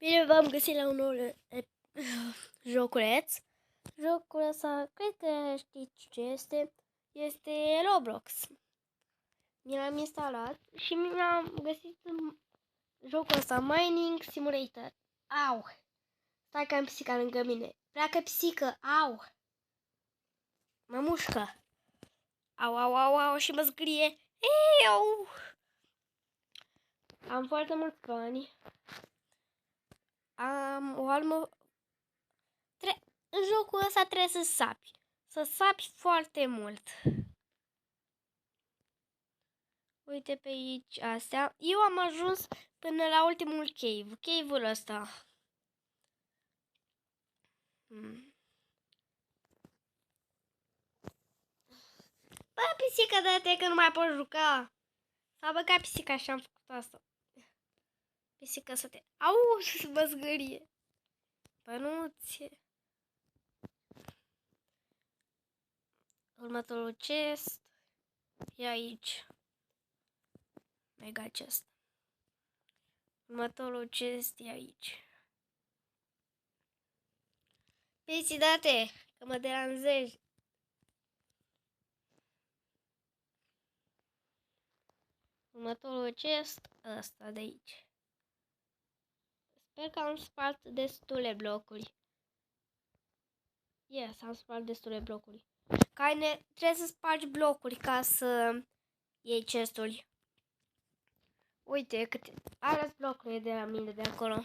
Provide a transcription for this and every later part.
Bine v-am găsit la un nou joculeț. Jocul ăsta, cred că știți ce este. Este Roblox. Mi l-am instalat și mi-am găsit jocul ăsta, Mining Simulator. Au! Stai că am pisica lângă mine. Pleacă pisică, au! Mă mușcă. Au, au, au, au, și mă zgrie. Ei, au! Am foarte mulți bani. Am o armă. În jocul ăsta trebuie să sapi. Să sapi foarte mult. Uite pe aici astea. Eu am ajuns până la ultimul cave. Cave-ul ăsta. Bă, pisică, dă-te că nu mai pot juca. S-a băgat pisica și am făcut asta. Pisică să te... Au, să mă zgârie. Pănuți. Următorul chest. E aici. Mega chest. Următorul chest e aici. Pisi, dă-te, că mă deranjezi. Următorul chest, ăsta de aici. Sper că am spart destule blocuri. Yes, am spart destule blocuri. Trebuie să spargi blocuri ca să iei chesturi. Uite câte alea blocuri de la mine de acolo.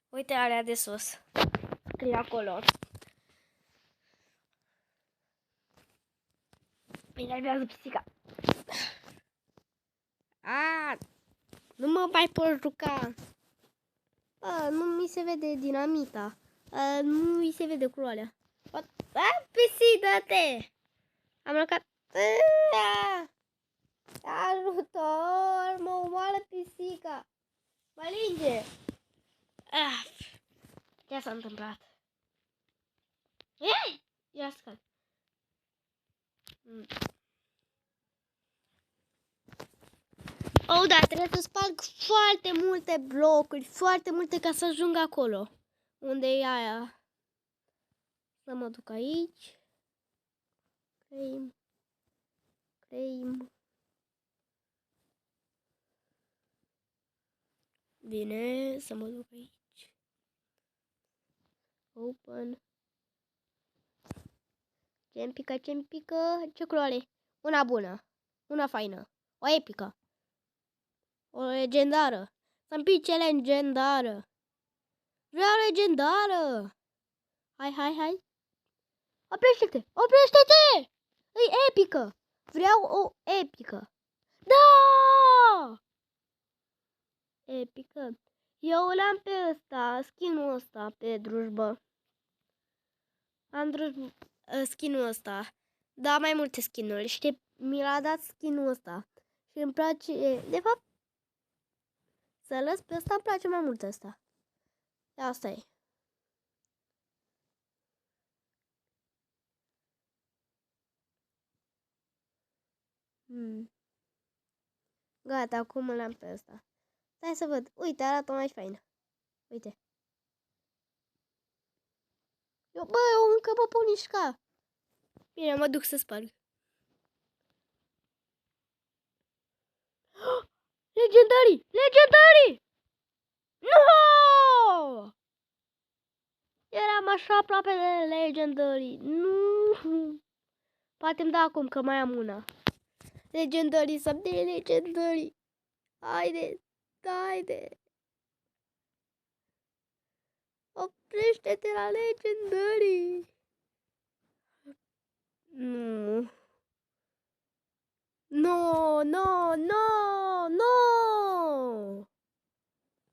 Uite alea de sus. Scrie acolo. Îi nervează pisica. Nu mă mai pot juca. Nu mi se vede dinamita. Nu mi se vede culoarea. Pisi, dă-te! Am aruncat. Ajutor! Mă omoară pisica! Mă linge! Ce s-a întâmplat? Ei! Ia scăl. Oh, da, trebuie să sparg foarte multe blocuri, foarte multe ca să ajung acolo. Unde e aia? Să mă duc aici. Claim. Bine, să mă duc aici. Open. Ce-mi pică, ce-mi pică? Ce culoare? Una bună. Una faină. O epică. O legendară. Să-mi pice legendară. Vreau legendară. Hai. Oprește-te! Oprește-te! E epică. Vreau o epică. Da! Epică. Eu l-am pe ăsta, skin-ul ăsta pe drujbă. Am skin-ul ăsta. Da, mai multe skin-uri. Știi, mi l-a dat skin-ul ăsta. Și îmi place, de fapt, să lăs pe ăsta, îmi place mai mult ăsta. Asta e. Gata, acum l-am pe ăsta. Stai să văd. Uite, arată mai faină. Uite. Eu încă mă pot mișca. Bine, mă duc să sparg. Legendarii! Legendarii! Nu! Eram așa aproape de legendarii. Nu! Poate-mi da acum că mai am una. Legendarii, să de legendarii. Haide! Oprește-te la legendarii. Nu.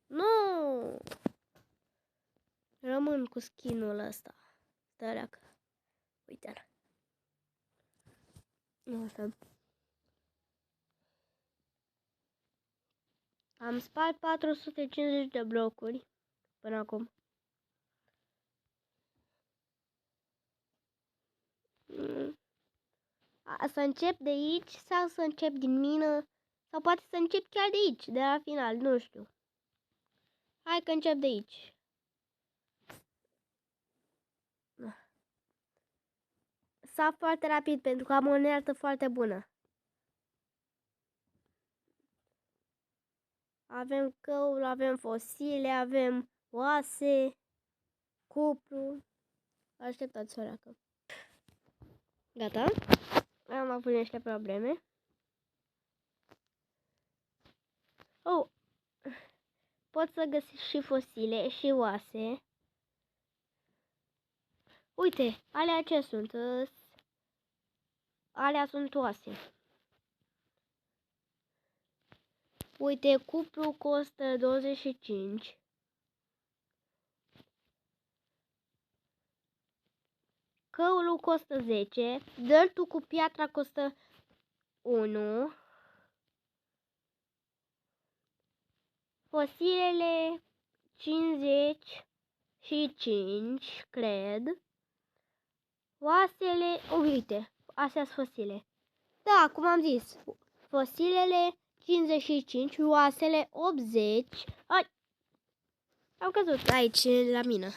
Nu. Rămân cu skin-ul ăsta. Tăreacă. Uite-l. Asta. Am spart 450 de blocuri până acum. Să încep de aici sau să încep din mină sau poate să încep chiar de aici, de la final, nu știu. Hai că încep de aici. Sap foarte rapid pentru că am o unealtă foarte bună. Avem căul, avem fosile, avem oase, cupru. Așteptați o leacă. Gata. Am avut niște probleme. Oh, pot să găsesc și fosile și oase. Uite, alea ce sunt? Alea sunt oase. Uite, cupru costă 25. Căulul costă 10. Dărtul cu piatra costă 1. Fosilele 55, cred. Oasele, uite, astea sunt fosile. Da, cum am zis, fosilele 55, oasele 80. Ai, am căzut aici la mină.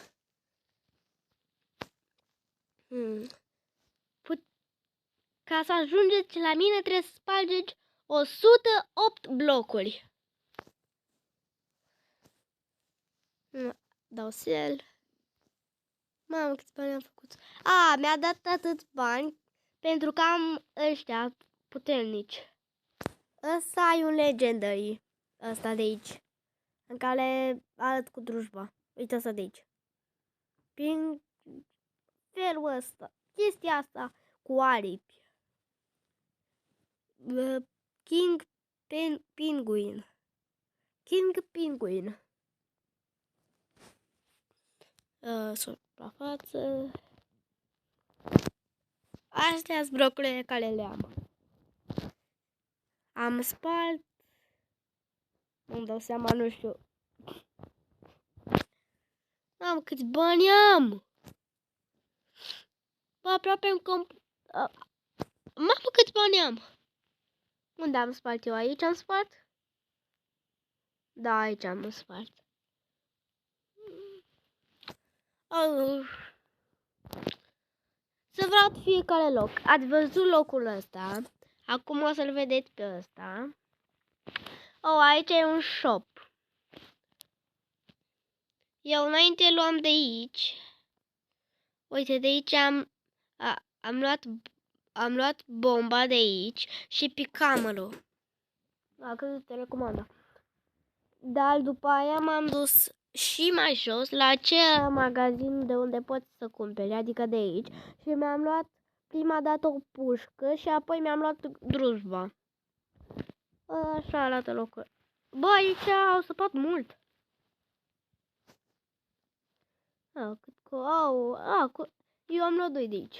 Ca să ajungeți la mine trebuie să spargeți 108 blocuri. Dau sel. Mamă, câți bani am făcut. Mi-a dat atât bani pentru că am ăștia puternici. Ăsta e un legendary. Ăsta de aici. În care arăt cu drujba. Uite asta de aici. Prin felul ăsta. Chestia asta cu aripi. King Penguin. King Penguin. Suprafață. Astea sunt blocurile care le am. Am spart. Nu-mi dau seama, nu știu. Am câți bani am. Bă, aproape îmi Mamă, câți bani am. Unde am spart eu? Aici am spart? Da, aici am spart. Să vreau fiecare loc. Ați văzut locul ăsta. Acum o să-l vedeți pe ăsta. Aici e un shop. Eu înainte luam de aici. Uite, de aici am luat bomba de aici și picamărul. A căzut telecomanda. Dar după aia m-am dus și mai jos la acel magazin de unde poți să cumperi, adică de aici. Și mi-am luat prima dată o pușcă și apoi mi-am luat drujba. Așa arată locul. Bă, aici au săpat mult. Eu am luat 2 de aici.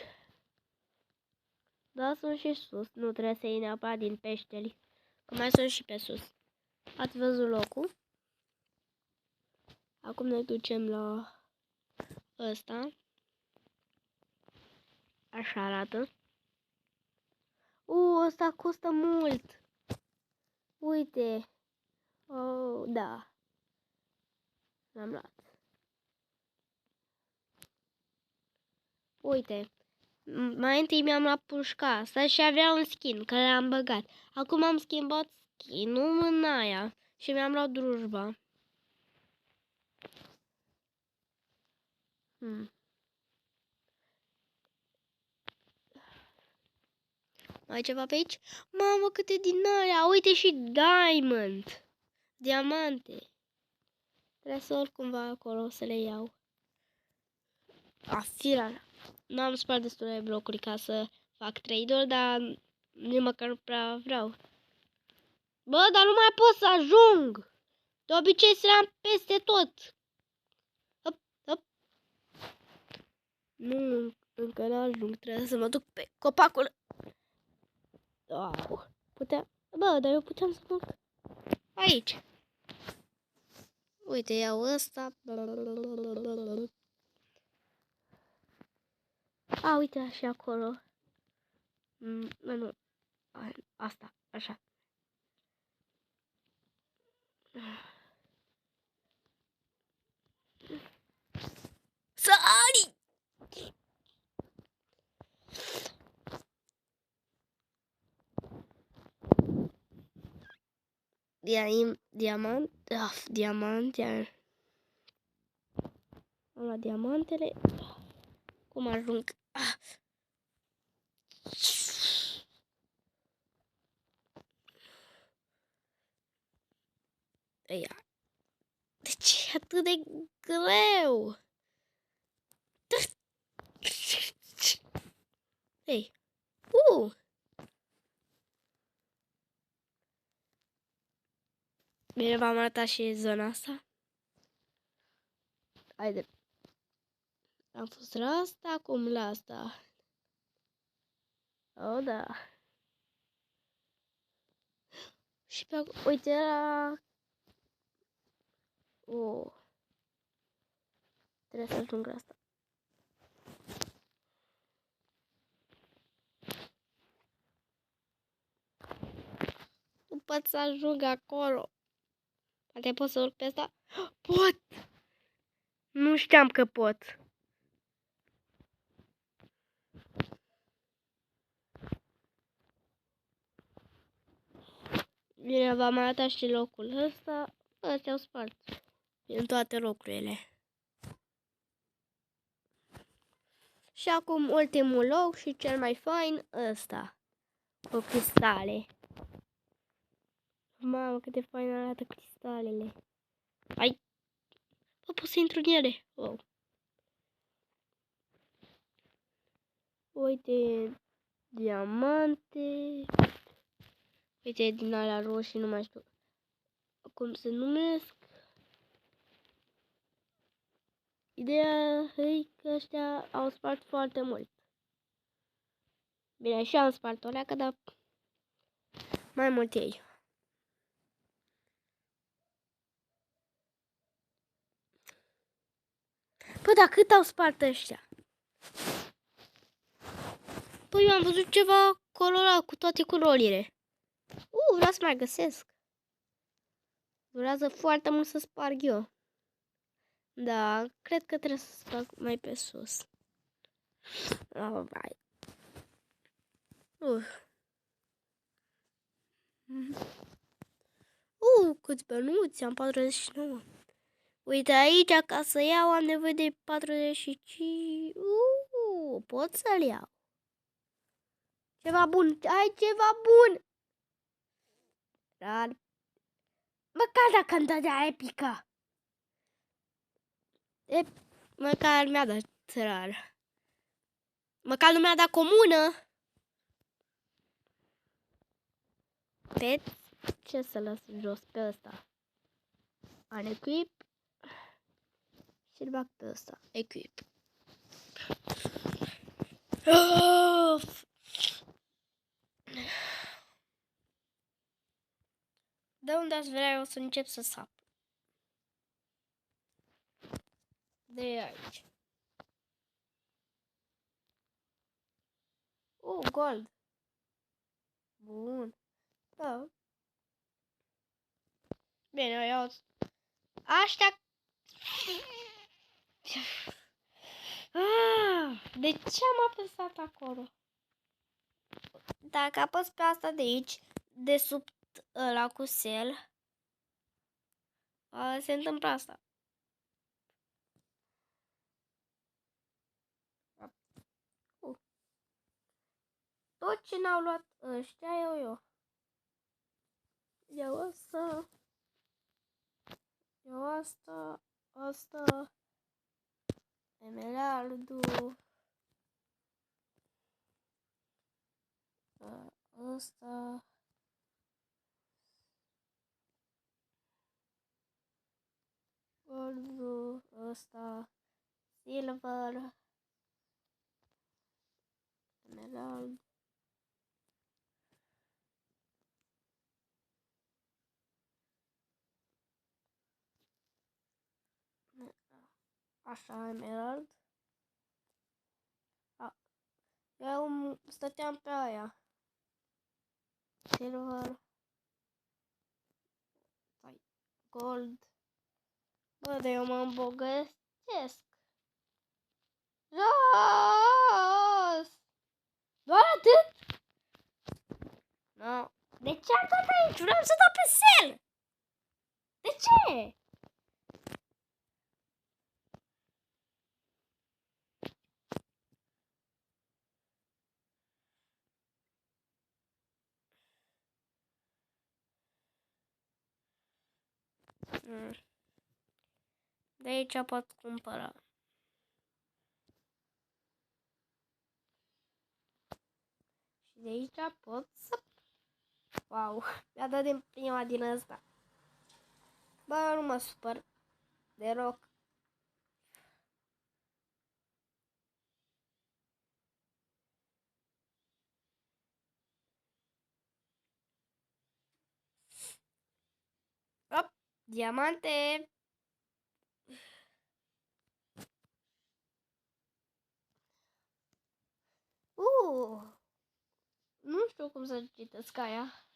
Da, sunt și sus. Nu trebuie să iei neapărat din peșteri. Că mai sunt și pe sus. Ați văzut locul? Acum ne ducem la ăsta. Așa arată. Ăsta costă mult. Uite. Da. L-am luat. Uite. Mai întâi mi-am luat pușca asta și avea un skin care l-am băgat. Acum am schimbat skin-ul în aia și mi-am luat drujba. Mai ceva pe aici? Mamă, câte din alea! Uite și diamond! Diamante! Trebuie să urc cumva acolo să le iau. Afira! N-am spart destule blocuri ca să fac trade-uri, dar nici măcar nu prea vreau. Bă, dar nu mai pot să ajung! De obicei săream peste tot. Hop. Nu, încă nu ajung. Trebuie să mă duc pe copacul. Wow. Bă, dar eu puteam să mă duc aici. Uite, iau ăsta. Uite și acolo. Nu. Asta, așa. Diamant. Diamant. Am luat diamantele. Cum ajung? Ia. De ce e atât de greu? Ei. Bine, v-am arătat și zona asta. Haide. Am fost la asta, acum la asta. Oh, da. Și pe acolo, uite la... Oh. Trebuie să ajung la asta. Nu pot să ajung acolo. Poate pot să urc pe asta? Pot! Nu știam că pot. Bine, v-am arătat și locul ăsta. Astea au spart. În toate locurile. Și acum ultimul loc și cel mai fain ăsta. Cu cristale. Mamă, cât de fain arată cristalele. Ai! Bă, pot să intru în ele. Wow. Uite, diamante. Uite, din alea roșii, nu mai știu cum se numesc. Ideea e că ăștia au spart foarte mult. Bine, și am spart o leacă, dar mai mult ei. Păi, dar cât au spart ăștia? Păi, eu am văzut ceva colorat cu toate culorile. Vreau să mai găsesc. Durează foarte mult să sparg eu. Da, cred că trebuie să sparg mai pe sus. Oh, vai. Câți bănuți, am 49. Uite aici, ca să iau, am nevoie de 45. Pot să-l iau. Ceva bun, ai ceva bun. Dar, măcar dacă îmi dădea epica. Măcar mi-a dat rar. Măcar nu mi-a dat comună. Pe ce să las jos pe ăsta? Unequip. Și-l bag pe ăsta. Equip. De unde ați vrea eu să încep să sap? De aici. Gold. Bun. Da. Bine, eu iau aștia. De ce am apăsat acolo? Dacă apăs pe asta de aici, de sub ăla cu sel, se întâmplă asta. Tot ce n-au luat ăștia, eu. Iau asta. Iau asta. Asta. Emeraldul. Asta. Goldul. Asta. Silver. Emerald. Așa, emerald. Eu stăteam pe aia. Silver. Gold. Bă, de eu mă îmbogățesc. Jos! Doar atât? No. De ce am dat aici? Vreau să dau pe sel! De ce? De aici pot cumpăra. Și de aici pot să... Wow, mi-a dat din prima din asta. Bă, nu mă supăr deloc. Op, diamante. Nu știu cum să citesc aia.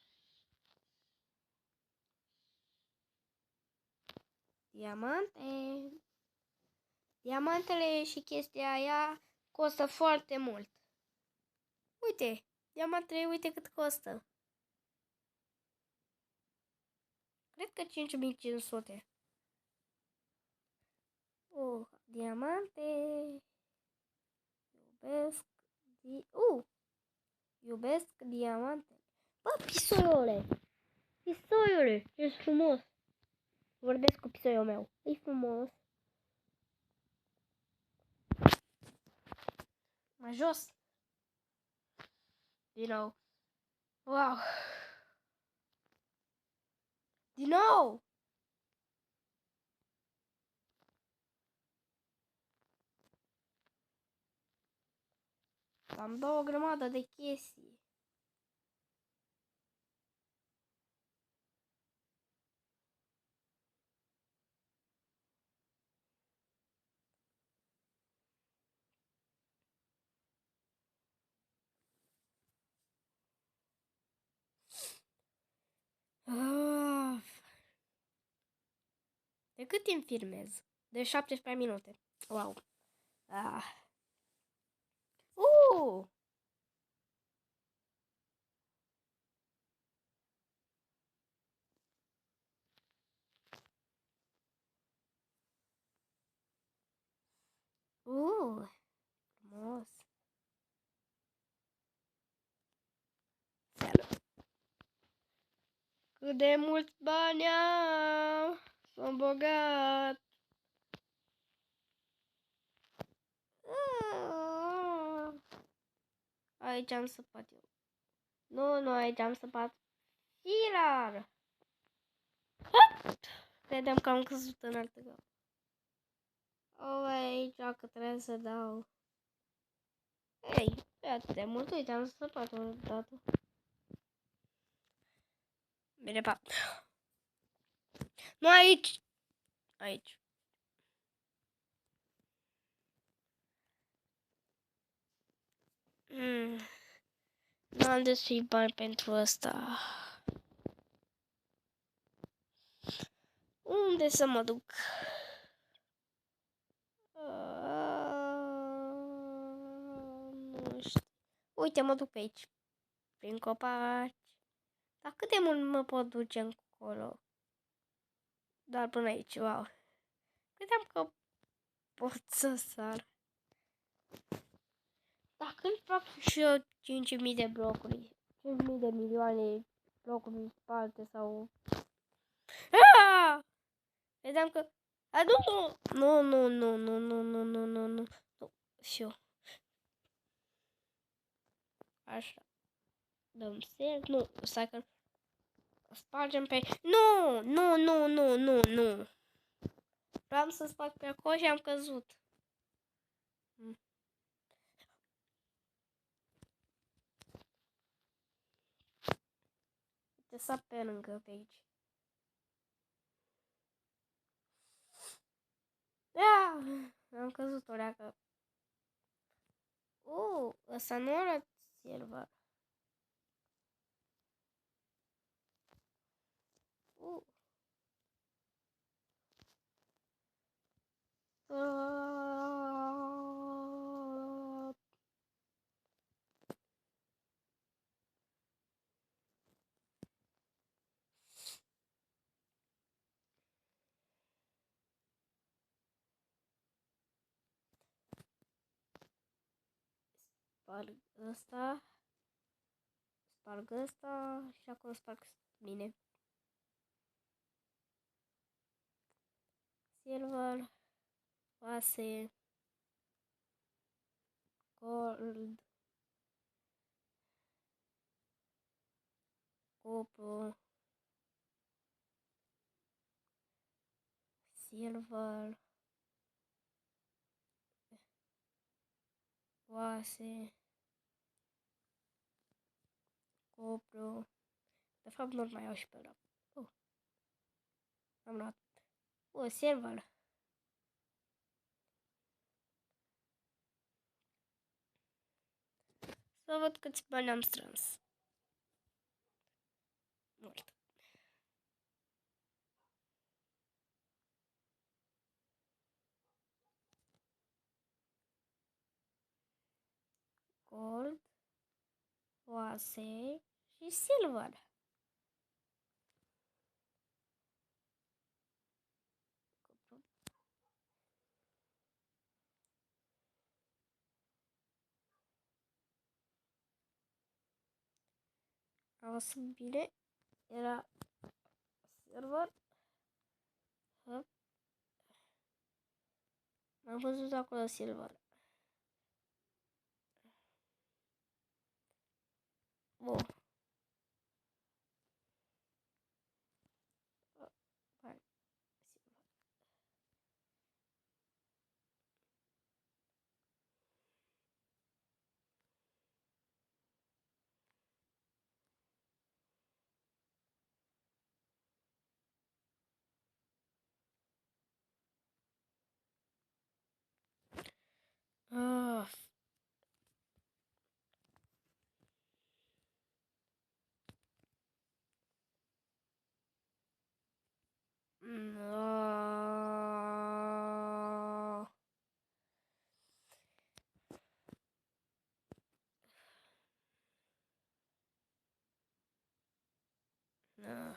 Diamante. Diamantele și chestia aia costă foarte mult. Uite, diamantele, uite cât costă. Cred că 5500. Diamante. Iubesc. Iubesc diamante. Bă, pisoiule. Pisoiule, ești frumos. Vorbesc cu pisoiul meu. E frumos. Mai jos. Din nou. Wow. Din nou. Am două grămadă de chestii. De cât timp filmez? De 17 minute. Wow. Uh! Frumos. Cât de mulți bani am? Sunt bogat. Aici am săpat eu. Nu, aici am săpat. Hilar! Credeam că am căzut în altă găură. Aici că trebuie să dau. Ei, e atât de mult, uite, am săpat o dată. Bine, pa. Nu aici. Aici. Nu am destui bani pentru asta. Unde să mă duc? Nu știu. Uite, mă duc pe aici. Prin copaci. Dar cât de mult mă pot duce încolo? Doar până aici, wow. Credeam că pot să sar. Dar când fac și eu 5.000 de blocuri, 5.000 de milioane blocuri spalte sau... Credeam că... Nu. Și eu. Așa. Dăm ser. Nu, stai că... Spargem pe... Nu. Vreau să sparg pe acolo și am căzut. Te sap pe lângă pe aici. Am căzut o leacă. Ăsta nu arată silver. sparg ăsta. Sparg ăsta și acolo sparg bine. Silver, oase, gold, copru, silver, oase, copru. De fapt nu mai au și pe ăla. Am luat. Silver. Să văd câți bani am strâns. Mult. Gold, oase și silver. Am văzut bine. Era silver. Hop. Am văzut acolo silver. Bun. Bani. Silver. No. No.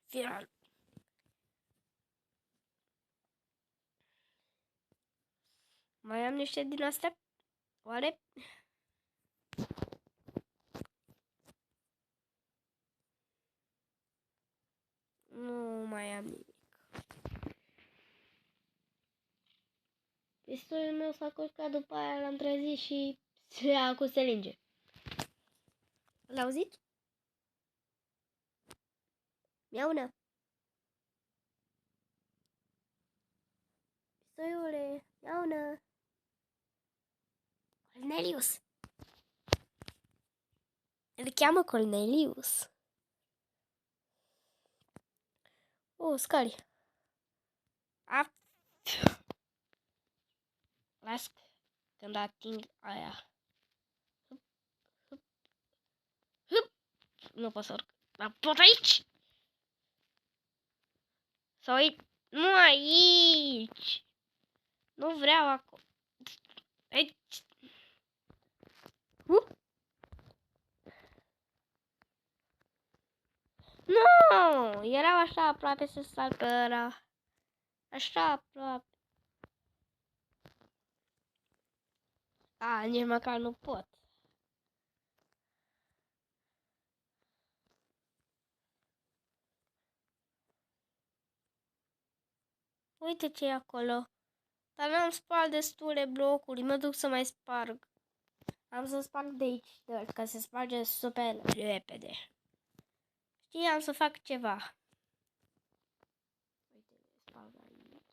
Final. Mai am niște din astea? Oare? Nu mai am nimic. Pistolul meu s-a culcat, după aia l-am trezit și se ia cu selinge. L-auzit? Miaună. Pistoiule, miaună. Cornelius. Îl cheamă Cornelius. Scari. Las când ating aia. Nu pot să urc. Dar pot aici? Sau aici? Nu aici. Nu vreau acolo. Aici. Nu! Erau așa aproape să sar pe ăla. Așa aproape. Nici măcar nu pot. Uite ce e acolo. Dar n-am spart destule blocuri. Mă duc să mai sparg. Am să sparg de aici, ca să sparge super repede. Știi, am să fac ceva. Uite, sparg aici.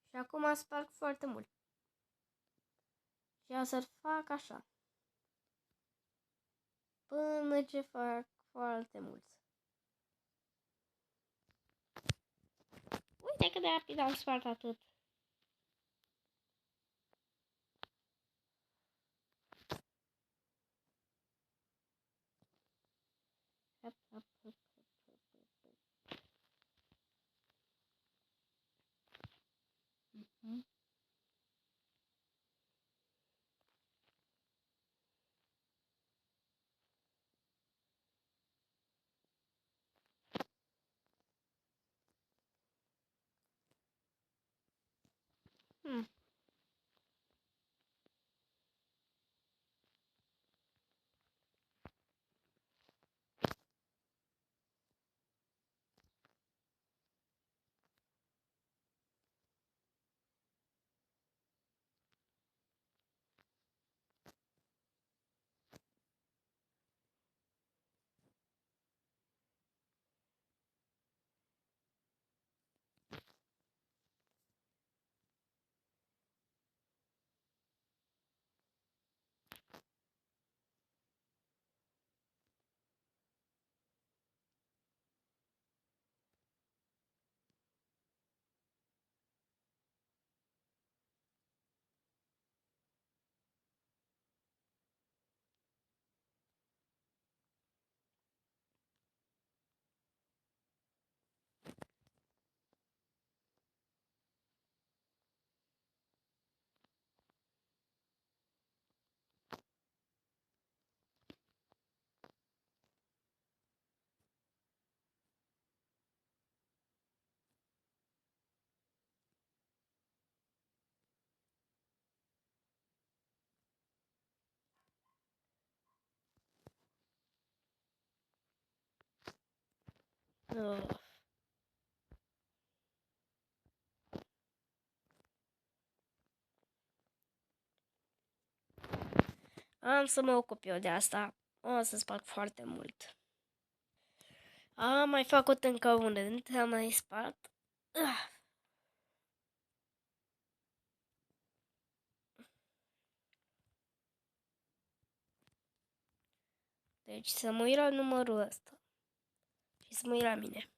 Și acum sparg foarte mult. Și o să fac așa. Până ce fac foarte mult. Uite cât de rapid am spart atât. Hop, hop, hop, hop, hop, hop. Hmm. Oh. Am să mă ocup eu de asta. O să spart foarte mult. Am mai făcut încă un rând, am mai spart. Deci să mă uit la numărul ăsta. Și să mă uit la mine.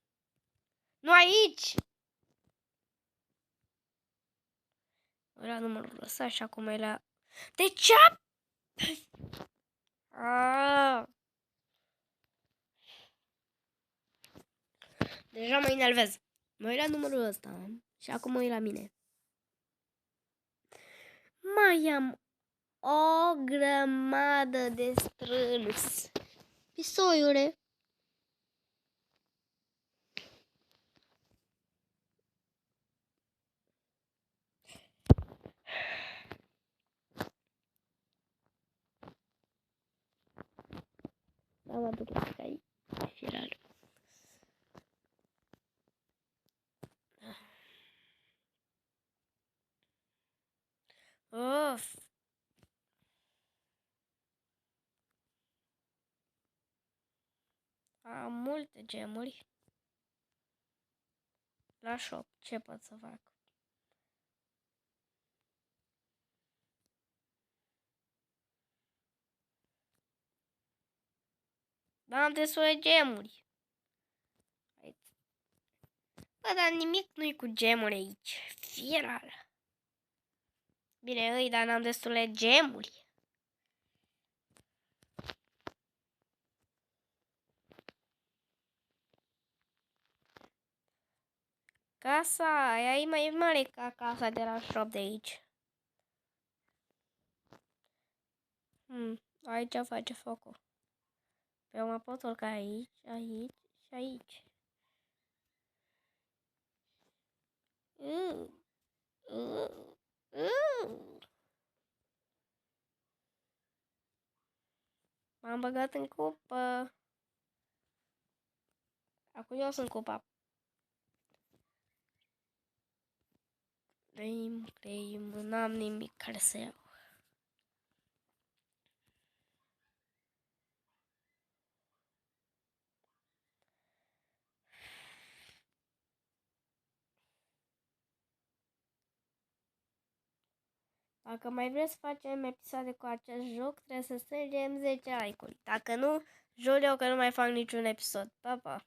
Nu aici! Mă uit la numărul ăsta și acum e la... De ce? Deja mă enervez. Mă uit la numărul ăsta și acum mă uit la mine. Mai am o grămadă de strâns. Pisoiule. Am adus aici. Firar. Of. Am multe gemuri. La shop, ce pot să fac? Dar am destule gemuri. Bă, dar nimic nu-i cu gemuri aici. Firar. Bine, îi, dar n-am destule gemuri. Casa aia e mai mare ca casa de la shop de aici. Aici face focul. Eu mă pot urca aici, aici și aici. M-am băgat în cupă. Acum eu sunt cupa. Claim, n-am nimic care să iau. Dacă mai vreți să facem episoade cu acest joc, trebuie să strângem 10 like-uri. Dacă nu, jur eu că nu mai fac niciun episod. Pa, pa!